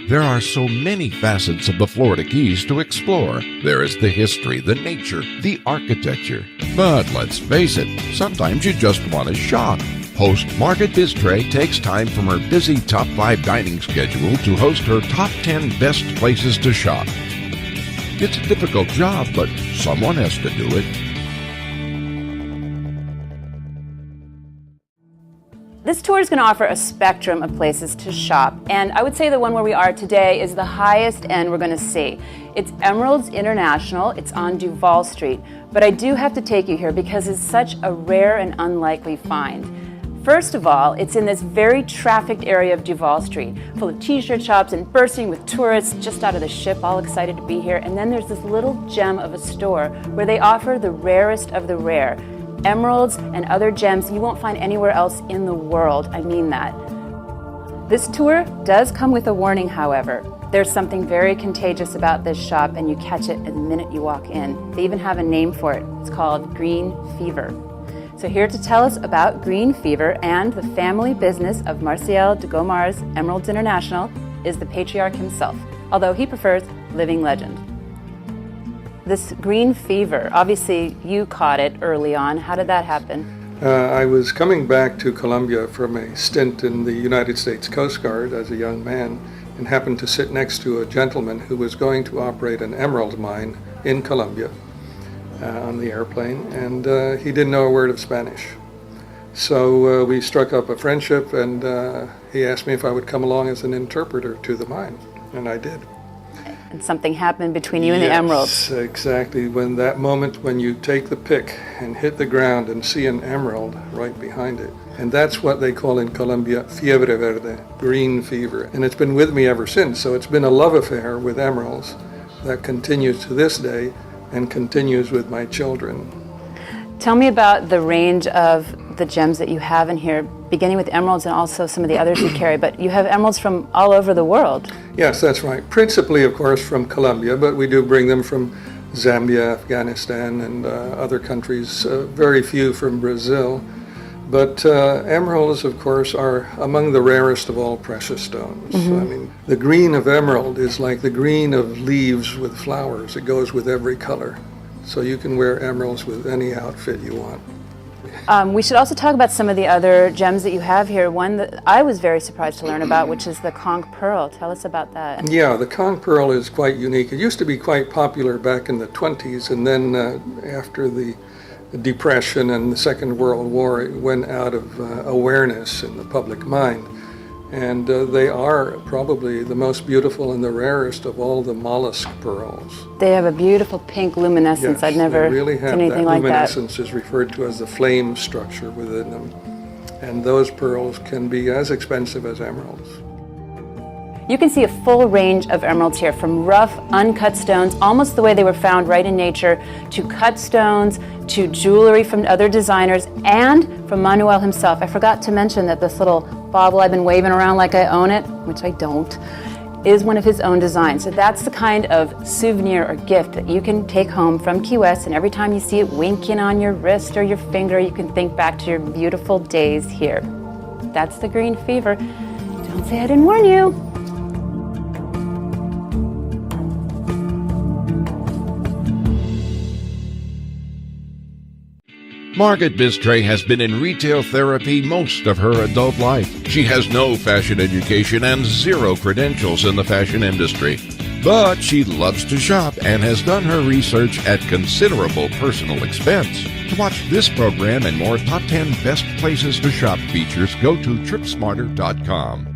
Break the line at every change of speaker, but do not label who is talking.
There are so many facets of the Florida Keys to explore. There is the history, the nature, the architecture. But let's face it, sometimes you just want to shop. Host Margaret Bistray takes time from her busy Top 5 dining schedule to host her Top 10 Best Places to Shop. It's a difficult job, but someone has to do it.
This tour is going to offer a spectrum of places to shop, and I would say the one where we are today is the highest end we're going to see. It's Emeralds International. It's on Duval Street, but I do have to take you here because it's such a rare and unlikely find. First of all, it's in this very trafficked area of Duval Street, full of t-shirt shops and bursting with tourists just out of the ship, all excited to be here. And then there's this little gem of a store where they offer the rarest of the rare. Emeralds and other gems you won't find anywhere else in the world. I mean that. This tour does come with a warning, however. There's something very contagious about this shop, and you catch it the minute you walk in. They even have a name for it. It's called Green Fever. So here to tell us about Green Fever and the family business of Marcial de Gomar's Emeralds International is the patriarch himself, although he prefers living legend. This Green Fever, obviously you caught it early on. How did that happen?
I was coming back to Colombia from a stint in the United States Coast Guard as a young man and happened to sit next to a gentleman who was going to operate an emerald mine in Colombia on the airplane, and he didn't know a word of Spanish. So we struck up a friendship, and he asked me if I would come along as an interpreter to the mine, and I did.
And something happened between you and the emeralds.
Yes, exactly. When that moment when you take the pick and hit the ground and see an emerald right behind it. And that's what they call in Colombia fiebre verde, green fever. And it's been with me ever since. So it's been a love affair with emeralds that continues to this day and continues with my children.
Tell me about the range of the gems that you have in here, beginning with emeralds and also some of the others you carry, but you have emeralds from all over the world.
Yes, that's right. Principally, of course, from Colombia, but we do bring them from Zambia, Afghanistan, and other countries, very few from Brazil. But emeralds, of course, are among the rarest of all precious stones. Mm-hmm. I mean, the green of emerald is like the green of leaves with flowers. It goes with every color. So you can wear emeralds with any outfit you want.
We should also talk about some of the other gems that you have here. One that I was very surprised to learn about, which is the conch pearl. Tell us about that.
Yeah, the conch pearl is quite unique. It used to be quite popular back in the 20s, and then after the Depression and the Second World War, it went out of awareness in the public mind. And they are probably the most beautiful and the rarest of all the mollusk pearls.
They have a beautiful pink luminescence.
Yes,
I'd never
they really have
seen anything like that.
Luminescence is referred to as the flame structure within them. And those pearls can be as expensive as emeralds.
You can see a full range of emeralds here, from rough, uncut stones, almost the way they were found right in nature, to cut stones, to jewelry from other designers, and from Manuel himself. I forgot to mention that this little bauble I've been waving around like I own it, which I don't, is one of his own designs. So that's the kind of souvenir or gift that you can take home from Key West, and every time you see it winking on your wrist or your finger, you can think back to your beautiful days here. That's the Green Fever. Don't say I didn't warn you.
Margaret Bistray has been in retail therapy most of her adult life. She has no fashion education and zero credentials in the fashion industry. But she loves to shop and has done her research at considerable personal expense. To watch this program and more Top 10 Best Places to Shop features, go to TripSmarter.com.